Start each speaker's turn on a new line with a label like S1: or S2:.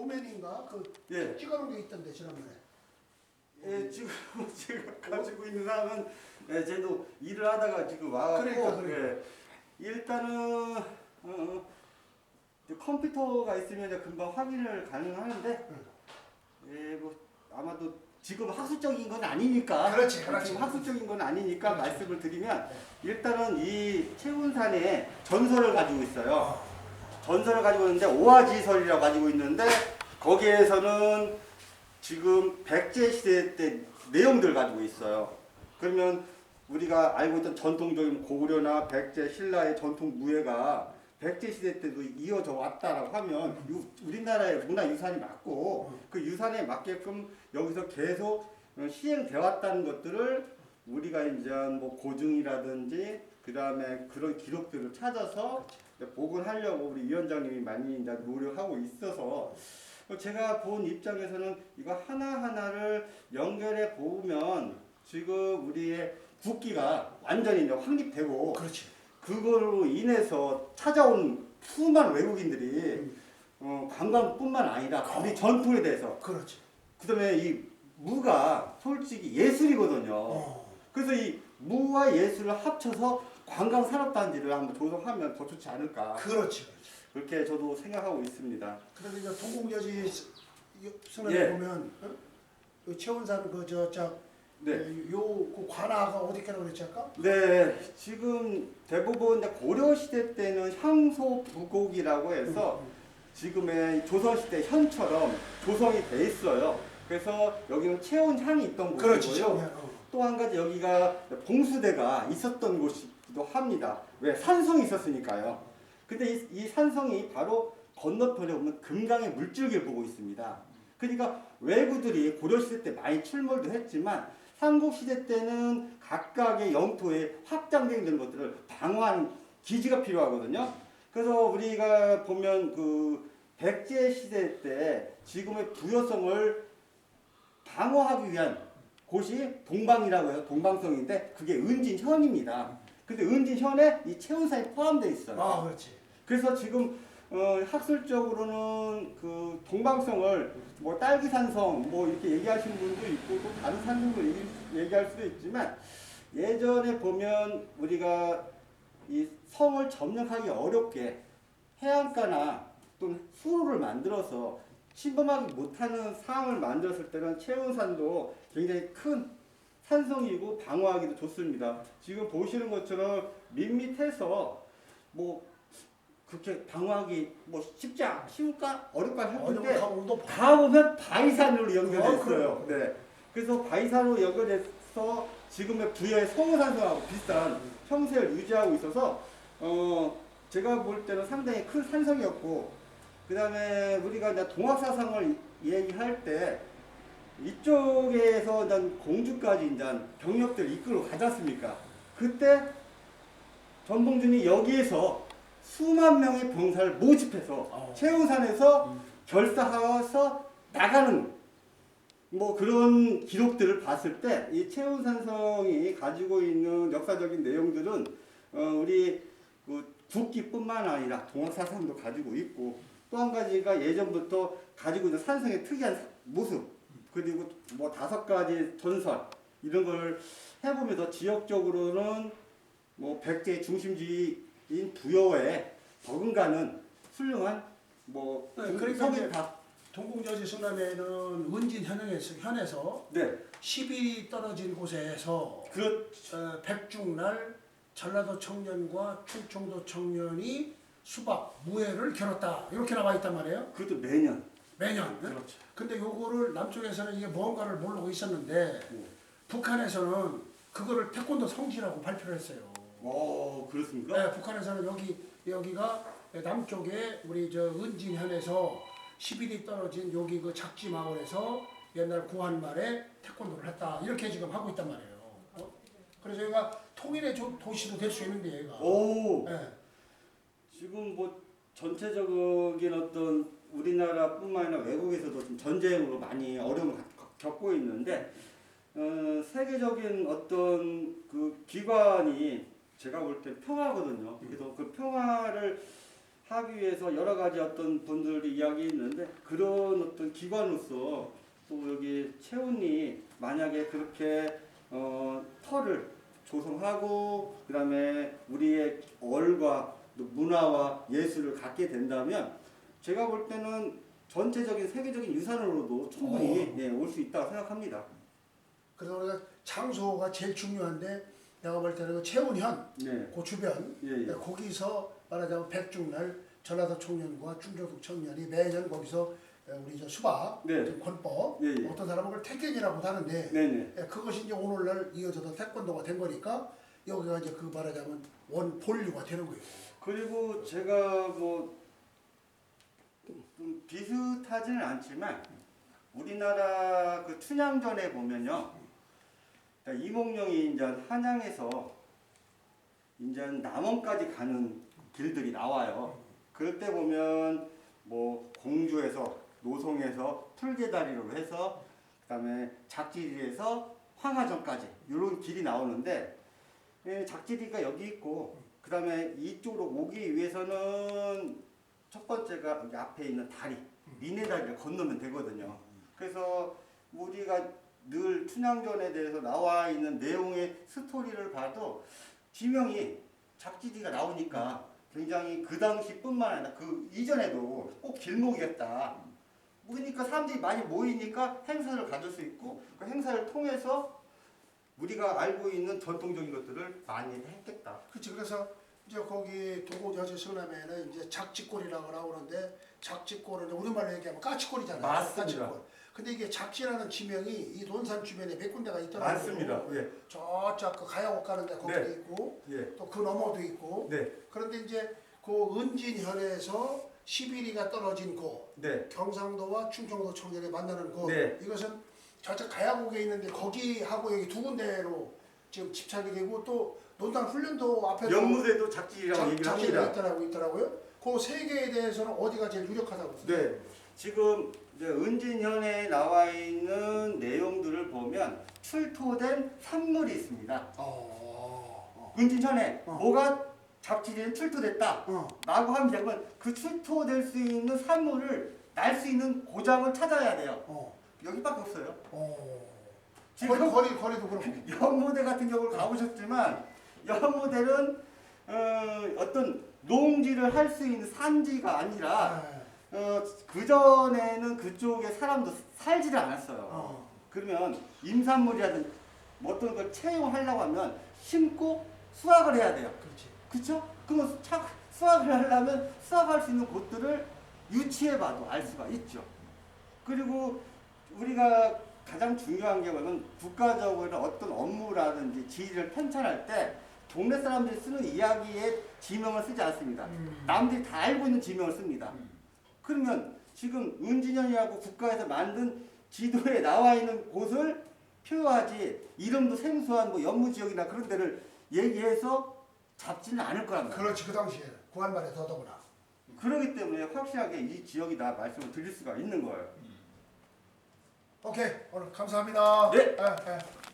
S1: 도면인가 그
S2: 예.
S1: 찍어놓은 게 있던데 지난번에.
S2: 예, 지금 제가 가지고 있는 사람은 예, 쟤도 일을 하다가 지금 와갖고
S1: 그러니까.
S2: 예, 일단은 이제 컴퓨터가 있으면 이제 금방 확인을 가능하는데 예, 뭐 아마도 지금 학술적인 건 아니니까
S1: 그렇지.
S2: 지금 학술적인 건 아니니까
S1: 그렇지.
S2: 말씀을 드리면 일단은 이 채운산에 전설을 가지고 있어요. 전설을 가지고 있는데 오아지설이라고 가지고 있는데 거기에서는 지금 백제 시대 때 내용들 가지고 있어요. 그러면 우리가 알고 있던 전통적인 고구려나 백제, 신라의 전통 무예가 백제 시대 때도 이어져 왔다라고 하면 우리나라의 문화유산이 맞고 그 유산에 맞게끔 여기서 계속 시행되어 왔다는 것들을 우리가 이제 뭐 고증이라든지 그 다음에 그런 기록들을 찾아서 복원하려고 우리 위원장님이 많이 이제 노력하고 있어서 제가 본 입장에서는 이거 하나하나를 연결해 보면 지금 우리의 국기가 완전히 이제 확립되고
S1: 그렇지.
S2: 그걸로 인해서 찾아온 수많은 외국인들이 관광뿐만 아니라 우리 전통에 대해서
S1: 그렇지.
S2: 그다음에 이 무가 솔직히 예술이거든요. 그래서 이 무와 예술을 합쳐서 관광산업단지를 한번 조성하면 더 좋지 않을까.
S1: 그렇지.
S2: 그렇게 저도 생각하고 있습니다.
S1: 그래서 이제 동공여지 순환에
S2: 예.
S1: 보면 그 최원산
S2: 네.
S1: 그 관아가 어디까라고 그랬지 아까?
S2: 네, 지금 대부분 이제 고려 시대 때는 향소 부곡이라고 해서 지금의 조선 시대 현처럼 조성이 돼 있어요. 그래서 여기는 체온향이 있던
S1: 그렇지.
S2: 곳이고요. 또 한 가지 여기가 봉수대가 있었던 곳이기도 합니다. 왜? 산성이 있었으니까요. 근데 이 산성이 바로 건너편에 보면 금강의 물줄기를 보고 있습니다. 그러니까 왜구들이 고려시대 때 많이 출몰도 했지만 삼국시대 때는 각각의 영토에 확장되는 것들을 방어하는 기지가 필요하거든요. 그래서 우리가 보면 그 백제 시대 때 지금의 부여성을 방어하기 위한 곳이 동방이라고 해요. 동방성인데 그게 은진현입니다. 근데 은진현에 이 체온산이 포함되어 있어요.
S1: 아, 그렇지.
S2: 그래서 지금 학술적으로는 그 동방성을 뭐 딸기산성 뭐 이렇게 얘기하시는 분도 있고 또 다른 산성도 얘기할 수도 있지만 예전에 보면 우리가 이 성을 점령하기 어렵게 해안가나 또는 수로를 만들어서 침범하기 못하는 상황을 만들었을 때는 체온산도 굉장히 큰 산성이고 방어하기도 좋습니다. 지금 보시는 것처럼 밋밋해서 뭐 그렇게 방어하기 뭐 쉬울까 어렵까 했는데 가보면 바위산으로 연결돼 있어요. 네. 그래서 바위산으로 연결해서 지금의 부여의 성우산성하고 비슷한 형태를 유지하고 있어서 제가 볼 때는 상당히 큰 산성이었고 그 다음에 우리가 이제 동학사상을 얘기할 때 이쪽에서 이제 공주까지 이제 병력들을 이끌어 가지 않습니까? 그때 전봉준이 여기에서 수만 명의 병사를 모집해서 체온산에서 결사하여서 나가는 뭐 그런 기록들을 봤을 때 이 체온산성이 가지고 있는 역사적인 내용들은 우리 그 국기뿐만 아니라 동학사상도 가지고 있고 또 한 가지가 예전부터 가지고 있는 산성의 특이한 모습 그리고 뭐 5가지 전설 이런 걸 해보면서 지역적으로는 뭐 백제의 중심지인 부여에 버금가는 훌륭한 뭐
S1: 그러니까
S2: 성이 다
S1: 동공여지 순환에는 은진현에서
S2: 네.
S1: 10이 떨어진 곳에서 백중날 전라도 청년과 충청도 청년이 수박, 무예를 겨뤘다 이렇게 나와 있단 말이에요.
S2: 그것도 매년.
S1: 그렇죠. 근데 요거를 남쪽에서는 이게 뭔가를 모르고 있었는데 북한에서는 그거를 태권도 성지라고 발표를 했어요.
S2: 그렇습니까?
S1: 네, 북한에서는 여기가 남쪽에 우리 저 은진현에서 10일이 떨어진 여기 그 작지 마을에서 옛날 구한 말에 태권도를 했다 이렇게 지금 하고 있단 말이에요. 그래서 얘가 통일의 도시도 될 수 있는데 얘가. 네.
S2: 지금 뭐 전체적인 어떤 우리나라뿐만 아니라 외국에서도 지금 전쟁으로 많이 어려움을 겪고 있는데 세계적인 어떤 그 기관이 제가 볼 때 평화거든요. 그래서 그 평화를 합의해서 여러 가지 어떤 분들이 이야기 있는데 그런 어떤 기관으로서 또 여기 채운이 만약에 그렇게 터를 조성하고 그다음에 우리의 얼과 문화와 예술을 갖게 된다면 제가 볼 때는 전체적인 세계적인 유산으로도 충분히 올 수 있다고 생각합니다.
S1: 그래서 우리가 장소가 제일 중요한데 내가 볼 때는 그 채운현
S2: 네.
S1: 그 주변
S2: 예, 예.
S1: 거기서 말하자면 백중날 전라도 청년과 충청도 청년이 매년 거기서 우리 저 수박
S2: 네.
S1: 권법
S2: 예, 예.
S1: 어떤 사람은 그걸 태견이라고 하는데
S2: 네네.
S1: 그것이 이제 오늘날 이어져서 태권도가 된 거니까 여기가 이제 그 말하자면 원 본류가 되는 거예요.
S2: 그리고 제가 뭐 좀 비슷하지는 않지만 우리나라 그 춘향전에 보면요. 이몽룡이 이제 한양에서 이제 남원까지 가는 길들이 나와요. 그럴 때 보면 뭐 공주에서 노송에서 풀계다리로 해서 그다음에 작지리에서 황하전까지 이런 길이 나오는데 작지리가 여기 있고 그다음에 이쪽으로 오기 위해서는 첫 번째가 여기 앞에 있는 다리 미네다리를 건너면 되거든요. 그래서 우리가 늘 춘향전에 대해서 나와 있는 내용의 스토리를 봐도 지명이 작지리가 나오니까 굉장히 그 당시뿐만 아니라 그 이전에도 꼭 길목이었다. 그러니까 사람들이 많이 모이니까 행사를 가질 수 있고 그 행사를 통해서 우리가 알고 있는 전통적인 것들을 많이 했겠다.
S1: 그렇지. 그래서 이제 거기 도곡여제 서남에는 이제 작지골이라고 나오는데 작지골은 우리말로 얘기하면 까치골이잖아요.
S2: 맞습니다.
S1: 까치골. 근데 이게 작지라는 지명이 이 논산 주변에 몇 군데가 있더라고요.
S2: 맞습니다. 예.
S1: 저쪽 그 가야옥 가는데 거기도
S2: 네.
S1: 있고
S2: 예.
S1: 또 그 너머도 있고.
S2: 네.
S1: 그런데 이제 그 은진현에서 11리가 떨어진 곳
S2: 네.
S1: 경상도와 충청도 청년이 만나는 곳
S2: 네.
S1: 이것은 저쪽 가야곡에 있는데 거기하고 여기 두 군데로 지금 집착이 되고 또 논산 훈련도 앞에도
S2: 연무대도 작지리라고 얘기를 합니다.
S1: 있더라고요. 그 세 개에 대해서는 어디가 제일 유력하다고 보세요?
S2: 네. 지금 이제 은진현에 나와 있는 내용들을 보면 출토된 산물이 있습니다. 은진현에 뭐가 잡지리에 출토됐다 라고 합니다. 그러면 그 출토될 수 있는 산물을 날 수 있는 고장을 찾아야 돼요. 여기밖에 없어요. 지금
S1: 거리도 그렇고.
S2: 연무대 같은 경우를 가보셨지만 연무대는 어떤 농지를 할 수 있는 산지가 아니라 그전에는 그쪽에 사람도 살지를 않았어요. 그러면 임산물이라든지 어떤 걸 채용하려고 하면 심고 수확을 해야 돼요.
S1: 그렇지.
S2: 그렇죠? 그러면 수확을 하려면 수확할 수 있는 곳들을 유치해봐도 알 수가 있죠. 그리고 우리가 가장 중요한 게 뭐냐면 국가적으로 어떤 업무라든지 지휘를 편찬할 때 동네 사람들이 쓰는 이야기에 지명을 쓰지 않습니다. 남들이 다 알고 있는 지명을 씁니다. 그러면 지금 은진현이라고 국가에서 만든 지도에 나와 있는 곳을 표하지 이름도 생소한 뭐 연무지역이나 그런 데를 얘기해서 잡지는 않을 거란 말이에요.
S1: 그렇지. 그 당시에 구한말에 더더구나.
S2: 그렇기 때문에 확실하게 이 지역이다 말씀을 드릴 수가 있는 거예요.
S1: 오케이. 오늘 감사합니다.
S2: 네.
S1: 네.